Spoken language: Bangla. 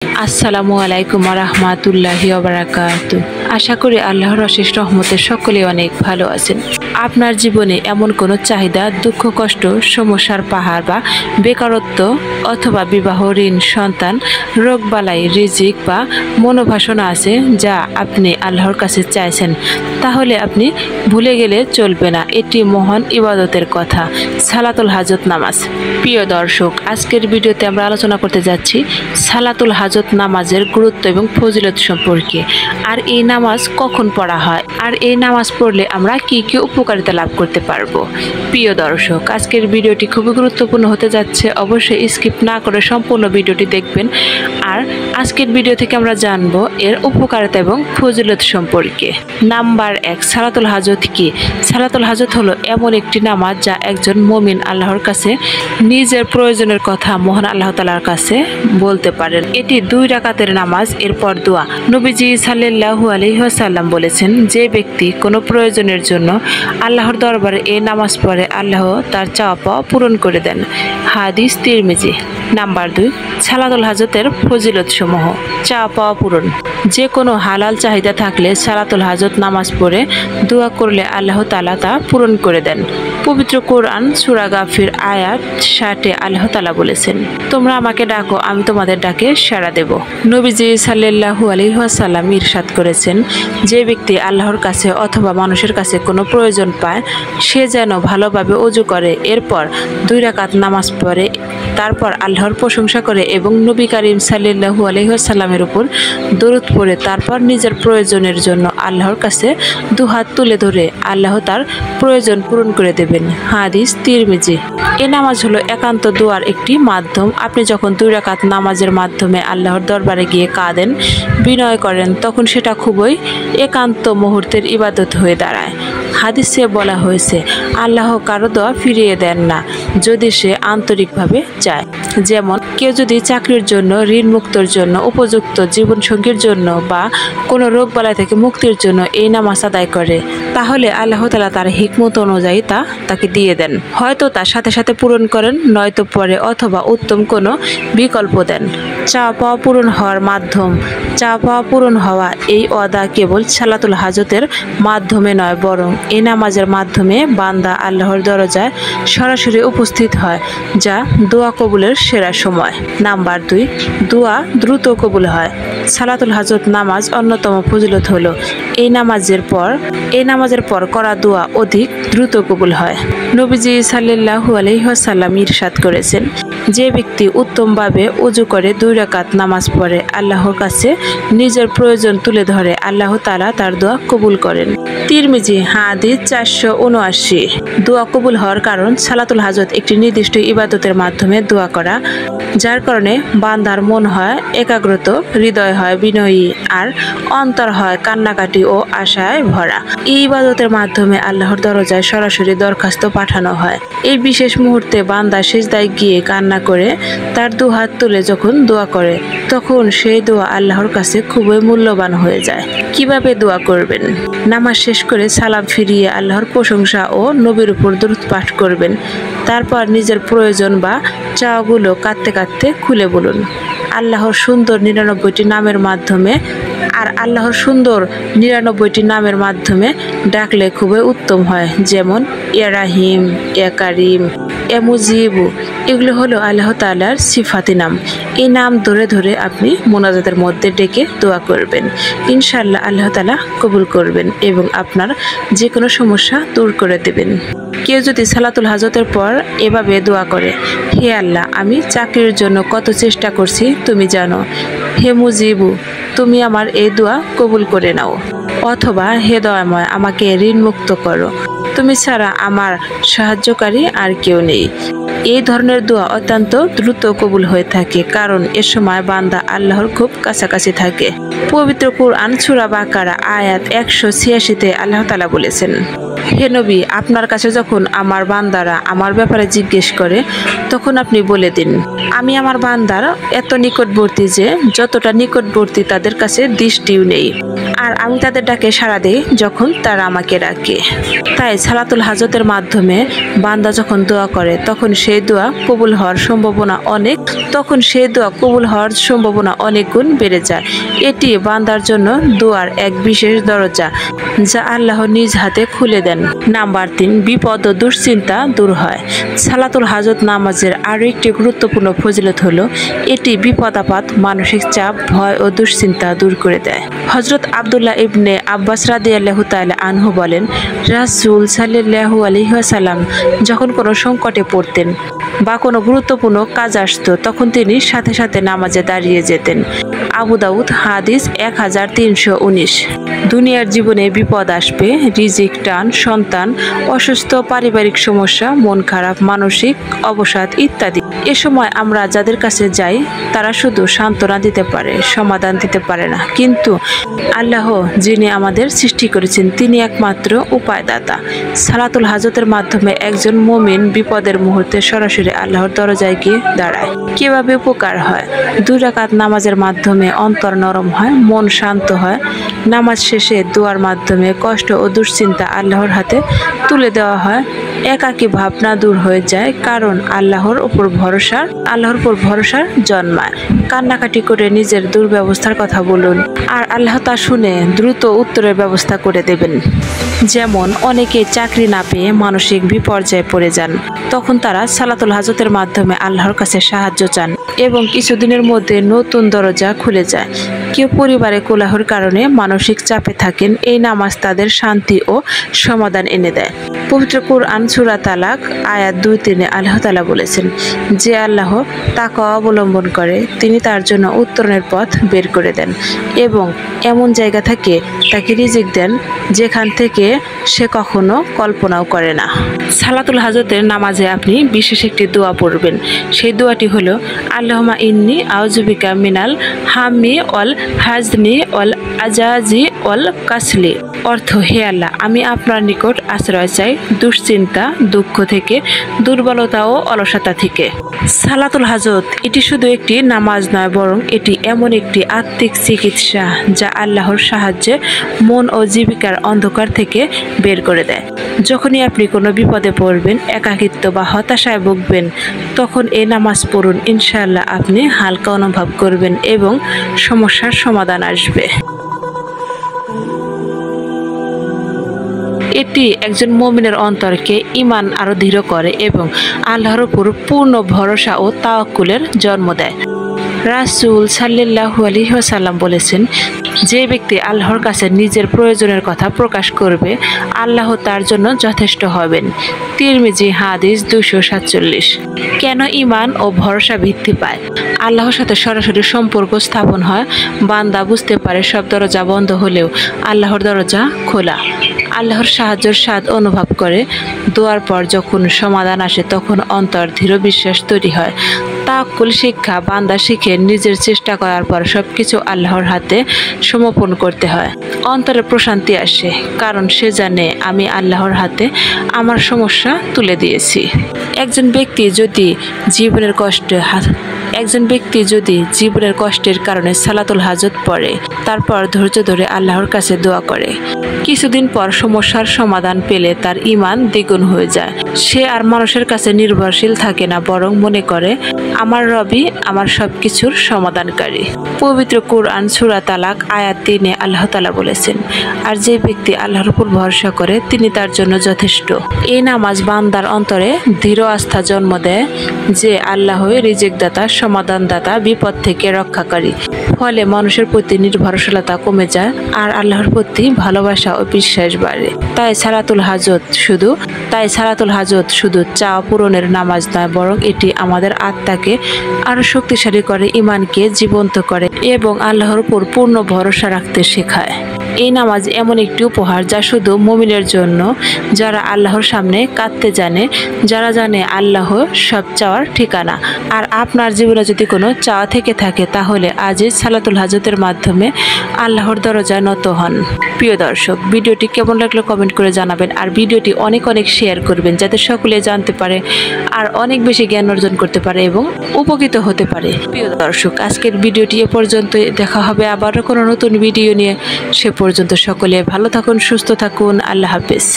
আসসালামু আলাইকুম ওয়া রাহমাতুল্লাহি ওয়া বারাকাতুহু। আশা করি আল্লাহর অশেষ রহমতে সকলে অনেক ভালো আছেন। আপনার জীবনে এমন কোনো চাহিদা, দুঃখ, কষ্ট, সমস্যার পাহাড় বা বেকারত্ব অথবা বিবাহ, ঋণ, সন্তান, রোগবালাই, রিজিক বা মনোবাসনা আছে যা আপনি আল্লাহর কাছে চাইছেন, তাহলে আপনি ভুলে গেলে চলবে না। এটি মহান ইবাদতের কথা, সালাতুল হাজত নামাজ। প্রিয় দর্শক, আজকের ভিডিওতে আমরা আলোচনা করতে যাচ্ছি সালাতুল হাজত নামাজের গুরুত্ব এবং ফজিলত সম্পর্কে। আর এই নামাজ কখন পড়া হয়, আর এই নামাজ পড়লে আমরা কি কি উপকারিতা লাভ করতে পারবো। প্রিয় দর্শক, আজকের ভিডিওটি খুবই গুরুত্বপূর্ণ হতে যাচ্ছে, অবশ্যই স্কিপ না করে সম্পূর্ণ ভিডিওটি দেখবেন। আর আজকের ভিডিও থেকে আমরা জানবো এর উপকারিতা এবং ফজিলত সম্পর্কে। নাম্বার 1, সালাতুল হাজত কি? সালাতুল হাজত হলো এমন একটি নামাজ যা একজন মুমিন আল্লাহর কাছে নিজের প্রয়োজনের কথা মহান আল্লাহ তাআলার কাছে বলতে পারেন। এটি 2 রাকাতের নামাজ, এরপর দোয়া। নবীজি সাল্লাল্লাহু আলাইহি ওয়াসাল্লাম বলেছেন, যে ব্যক্তি কোনো প্রয়োজনের জন্য আল্লাহর দরবারে এই নামাজ পড়ে, আল্লাহ তার চাওয়া পাওয়া পূরণ করে দেন। হাদিস তিরমিজি। নাম্বার 2, সালাতুল হাজতের ফজিলত সমূহ। চাওয়া পাওয়া পূরণ। যে কোনো হালাল চাহিদা থাকলে সালাতুল হাজত নামাজ পড়ে দোয়া করলে আল্লাহ তাআলা তা পূরণ করে দেন। পবিত্র কোরআন সূরা গাফির আয়াত 60-এ আল্লাহ তাআলা বলেছেন, তোমরা আমাকে ডাকো, আমি তোমাদের ডাকে সাড়া দেব। নবীজি সাল্লাল্লাহু আলাইহি ওয়াসাল্লাম ইরশাদ করেছেন, যে ব্যক্তি আল্লাহর কাছে অথবা মানুষের কাছে কোনো প্রয়োজন পায়, সে যেন ভালোভাবে ওযু করে, এরপর 2 রাকাত নামাজ পড়ে, তারপর আল্লাহর প্রশংসা করে এবং নবী করিম সাল্লাল্লাহু আলাইহি ওয়াসাল্লামের উপর দরুদ পড়ে, তারপর নিজের প্রয়োজনের জন্য আল্লাহর কাছে 2 হাত তুলে ধরে আল্লাহ তার প্রয়োজন পূরণ করে দেবেন। হাদিস তিরমিজি। এই নামাজ হলো একান্ত দোয়ার একটি মাধ্যম। আপনি যখন 2 রাকাত নামাজের মাধ্যমে আল্লাহর দরবারে গিয়ে কাঁদেন, বিনয় করেন, তখন সেটা খুবই একান্ত মুহূর্তের ইবাদত হয়ে দাঁড়ায়। হাদিসে বলা হয়েছে, আল্লাহ কারো দোয়া ফিরিয়ে দেন না যদি সে আন্তরিকভাবে চায়। যেমন কেউ যদি চাকরির জন্য, ঋণ মুক্তর জন্য, উপযুক্ত জীবনসঙ্গীর জন্য বা কোনো রোগবালাই থেকে মুক্তির জন্য এই নামাজ আদায় করে, তাহলে আল্লাহ তাআলা তার হিকমত অনুযায়ী তাকে দিয়ে দেন। হয়তো তার সাথে সাথে পূরণ করেন, নয়তো পরে, অথবা উত্তম কোনো বিকল্প দেন। চাওয়া পাওয়া পূরণ হওয়ার মাধ্যম। চাওয়া পাওয়া পূরণ হওয়া এই ওয়াদা কেবল সালাতুল হাজতের মাধ্যমে নয়, বরং এই নামাজের মাধ্যমে বান্দা আল্লাহর দরজায় সরাসরি উপস্থিত হয়, যা দোয়া কবুলের সেরা সময়। নাম্বার 2, দোয়া দ্রুত কবুল হয়। সালাতুল হাজত নামাজ অন্যতম ফজিলত হলো এই নামাজের পর করা দোয়া অধিক দ্রুত কবুল হয়। নবীজি সাল্লাল্লাহু আলাইহি ওয়াসাল্লাম ইরশাদ করেছেন, যে ব্যক্তি উত্তমভাবে ওযু করে 2 রাকাত নামাজ পড়ে, আল্লাহর কাছে নিজের প্রয়োজন তুলে ধরে, আল্লাহ তাআলা তার দোয়া কবুল করেন। তিরমিজি। হাদিস 479। দোয়া কবুল হওয়ার কারণ। সালাতুল হাজত একটি নির্দিষ্ট ইবাদতের মাধ্যমে দোয়া করা, যার কারণে বান্দার মন হয় একাগ্রত, হৃদয় হয় বিনয়ী, আর অন্তর হয় কান্নাকাটি ও আশায় ভরা। এই ইবাদতের মাধ্যমে আল্লাহর দরজায় সরাসরি দরখাস্ত পাঠানো হয়। এই বিশেষ মুহূর্তে বান্দা সিজদায় গিয়ে কান্না করে তার 2 হাত তুলে যখন দোয়া করে, তখন সেই দোয়া আল্লাহর কাছে খুবই মূল্যবান হয়ে যায়। কিভাবে দোয়া করবেন? নামাজ শেষ করে সালাম ফিরিয়ে আল্লাহর প্রশংসা ও নবীর উপর দরুদ পাঠ করবেন। তারপর নিজের প্রয়োজন বা চাওয়াগুলো কাঁদতে কাঁদতে খুলে বলুন। আল্লাহর সুন্দর 99টি নামের মাধ্যমে আল্লাহর 99টি নামের মাধ্যমে ডাকলে খুবই উত্তম হয়। যেমন ইয়া রাহিম, ইয়া কারিম, ইয়া মুজিবু। এগুলো হলো আল্লাহ তাআলার সিফাতি নাম। এই নাম ধরে ধরে আপনি মোনাজাতের মধ্যে ডেকে দোয়া করবেন। ইনশাআল্লাহ আল্লাহ তাআলা কবুল করবেন এবং আপনার যে কোনো সমস্যা দূর করে দেবেন। কেউ যদি সালাতুল হাজতের পর এভাবে দোয়া করে, হে আল্লাহ, আমি চাকরির জন্য কত চেষ্টা করছি তুমি জানো, হে মুজিবু, তুমি আমার এই দোয়া কবুল করে নাও। অথবা হে দয়াময়, আমাকে ঋণ মুক্ত করো, তুমি ছাড়া আমার সাহায্যকারী আর কেউ নেই। এই ধরনের দোয়া অত্যন্ত দ্রুত কবুল হয়ে থাকে, কারণ এ সময় বান্দা আল্লাহর খুব কাছাকাছি থাকে। পবিত্র কোরআন সূরা বাকারা আয়াত 186-তে আল্লাহ তাআলা বলেছেন, হে নবী, আপনার কাছে যখন আমার বান্দারা আমার ব্যাপারে জিজ্ঞেস করে, তখন আপনি বলে দিন, আমি আমার বান্দার এত নিকটবর্তী যে যতটা নিকটবর্তী তাদের কাছে দৃষ্টিও নেই, আর আমি তাদের ডাকে সাড়া দেই যখন তারা আমাকে ডাকে। তাই সালাতুল হাজতের মাধ্যমে বান্দা যখন দোয়া করে, তখন সে সেই দোয়া কবুল হওয়ার সম্ভাবনা অনেক গুণ বেড়ে যায়। এটি বান্দার জন্য দোয়ার এক বিশেষ দরজা যা আল্লাহ নিজ হাতে খুলে দেন। নাম্বার 3, বিপদ ও দুশ্চিন্তা দূর হয়। সালাতুল হাজত নামাজের আরও একটি গুরুত্বপূর্ণ ফজিলত হলো এটি বিপদ আপদ, মানসিক চাপ, ভয় ও দুশ্চিন্তা দূর করে দেয়। হযরত আব্দুল্লাহ ইবনে আব্বাস রাদিয়াল্লাহু তাআলা আনহু বলেন, রাসূল সাল্লাল্লাহু আলাইহি ওয়াসাল্লাম যখন কোনো সংকটে পড়তেন বা কোনো গুরুত্বপূর্ণ কাজ আসতো তখন তিনি সাথে সাথে নামাজে দাঁড়িয়ে যেতেন। আবু দাউদ হাদিস 1319। দুনিয়ার জীবনে বিপদ আসবে, রিজিক টান, সন্তান, অসুস্থ, পারিবারিক সমস্যা, মন খারাপ, মানসিক অবসাদ ইত্যাদি। এ সময় আমরা যাদের কাছে যাই তারা শুধু সান্ত্বনা দিতে পারে, সমাধান দিতে পারে না। কিন্তু আল্লাহ যিনি আমাদের সৃষ্টি করেছেন তিনি একমাত্র উপায়দাতা। সালাতুল হাজতের মাধ্যমে একজন মুমিন বিপদের মুহূর্তে সরাসরি আল্লাহর দরজায় গিয়ে দাঁড়ায়। কিভাবে উপকার হয়? 2 রাকাত নামাজের মাধ্যমে অন্তর নরম হয়, মন শান্ত হয়। নামাজ শেষে দোয়ার মাধ্যমে কষ্ট ও দুশ্চিন্তা আল্লাহর হাতে তুলে দেওয়া হয়। একাকী ভাবনা দূর হয়ে যায়, কারণ আল্লাহর উপর ভরসা জন্মায়। কান্নাকাটি করে নিজের দুর্ব্যবস্থার কথা বলুন, আর আল্লাহ তা শুনে দ্রুত উত্তরের ব্যবস্থা করে দেবেন। যেমন অনেকে চাকরি না পেয়ে মানসিক বিপর্যয়ে পড়ে যান, তখন তারা সালাতুল হাজতের মাধ্যমে আল্লাহর কাছে সাহায্য চান এবং কিছুদিনের মধ্যে নতুন দরজা খুলে যায়। কেউ পরিবারে কোলাহলের কারণে মানসিক চাপে থাকেন, এই নামাজ তাদের শান্তি ও সমাধান এনে দেয়। পবিত্র কুরআন সূরা তালাক আয়াত 2-3 আল্লাহ তাআলা বলেছেন, যে আল্লাহ তাকওয়া অবলম্বন করে তিনি তার জন্য উত্তরণের পথ বের করে দেন এবং এমন জায়গা থেকে তাকে রিজিক দেন যেখান থেকে সে কখনো কল্পনাও করে না। সালাতুল হাজতের নামাজে আপনি বিশেষ একটি দোয়া পড়বেন। সেই দোয়াটি হলো, আল্লাহুম্মা ইন্নী আউযুবিকা মিনাল হাম্মি ওয়াল হাজনি ওয়াল আজাজি ওয়াল কাসলি। অর্থ, হে আল্লাহ, আমি আপনার নিকট আশ্রয় চাই দুশ্চিন্তা, দুঃখ থেকে, দুর্বলতা ও অলসতা থেকে। সালাতুল হাজত এটি শুধু একটি নামাজ নয়, বরং এটি এমন একটি আত্মিক চিকিৎসা যা আল্লাহর সাহায্যে মন ও জীবিকার অন্ধকার থেকে বের করে দেয়। যখনই আপনি কোনো বিপদে পড়বেন, একাকিত্ব বা হতাশায় ভুগবেন, তখন এই নামাজ পড়ুন। ইনশাআল্লাহ আপনি হালকা অনুভব করবেন এবং সমস্যার সমাধান আসবে। এটি একজন মুমিনের অন্তরকে ঈমান আরো দৃঢ় করে এবং আল্লাহর উপর পূর্ণ ভরসা ও তাওয়াক্কুলের জন্ম দেয়। রাসূল সাল্লাল্লাহু আলাইহি ওয়াসাল্লাম বলেছেন, যে ব্যক্তি আল্লাহর কাছে নিজের প্রয়োজনের কথা প্রকাশ করবে আল্লাহ তার জন্য যথেষ্ট হবেন। তিরমিজি হাদিস 247। কেন ঈমান ও ভরসা বৃদ্ধি পায়? আল্লাহর সাথে সরাসরি সম্পর্ক স্থাপন হয়। বান্দা বুঝতে পারে সব দরজা বন্ধ হলেও আল্লাহর দরজা খোলা। আল্লাহর সাহায্যের স্বাদ অনুভব করে। দোয়ার পর যখন সমাধান আসে তখন অন্তর দৃঢ় বিশ্বাস তৈরি হয়। তাওয়াক্কুল শিক্ষা বান্দা শিখে নিজের চেষ্টা করার পর সবকিছু আল্লাহর হাতে সমর্পণ করতে হয়। অন্তরে প্রশান্তি আসে, কারণ সে জানে আমি আল্লাহর হাতে আমার সমস্যা তুলে দিয়েছি। একজন ব্যক্তি যদি জীবনের কষ্টের কারণে সালাতুল হাজত পড়ে, তারপর ধৈর্য ধরে আল্লাহর কাছে দোয়া করে, কিছুদিন পর সমস্যার সমাধান পেলে তার ঈমান দ্বিগুণ হয়ে যায়। সে আর মানুষের কাছে নির্ভরশীল থাকে না, বরং মনে করে আমার রবই আমার সবকিছুর সমাধানকারী। পবিত্র কুরআন সূরা তালাক আয়াত 3 আল্লাহ তাআলা বলেছেন, আর যে ব্যক্তি আল্লাহর উপর ভরসা করে তিনি তার জন্য যথেষ্ট। এই নামাজ বান্দার অন্তরে দৃঢ় আস্থা জন্ম দেয় যে আল্লাহই রিজিকদাতা, সমাধানদাতা, বিপদ থেকে রক্ষাকারী। ফলে মানুষের প্রতি নির্ভরশীলতা কমে যায় আর আল্লাহর প্রতি ভালোবাসা ও বিশ্বাস বাড়ে। তাই সালাতুল হাজত শুধু চাওয়া পূরণের নামাজ নয়, বরং এটি আমাদের আত্মাকে আরো শক্তিশালী করে, ঈমানকে জীবন্ত করে এবং আল্লাহর উপর পূর্ণ ভরসা রাখতে শেখায়। এই নামাজ এমন একটি উপহার যা শুধু মুমিনের জন্য, যারা আল্লাহর সামনে কাঁদতে জানে, যারা জানে আল্লাহ সব চাওয়ার ঠিকানা। আর আপনার জীবনে যদি কোনো চাওয়া থেকে থাকে তাহলে আজই সালাতুল হাজতের মাধ্যমে আল্লাহর দরজায় নত হন। প্রিয় দর্শক, ভিডিওটি কেমন লাগলো কমেন্ট করে জানাবেন, আর ভিডিওটি অনেক শেয়ার করবেন যাতে সকলে জানতে পারে আর অনেক বেশি জ্ঞান অর্জন করতে পারে এবং উপকৃত হতে পারে। প্রিয় দর্শক, আজকের ভিডিওটি এ পর্যন্ত। দেখা হবে আবারও কোনো নতুন ভিডিও নিয়ে। সে পর্যন্ত সকলে ভালো থাকুন, সুস্থ থাকুন। আল্লাহ হাফেজ।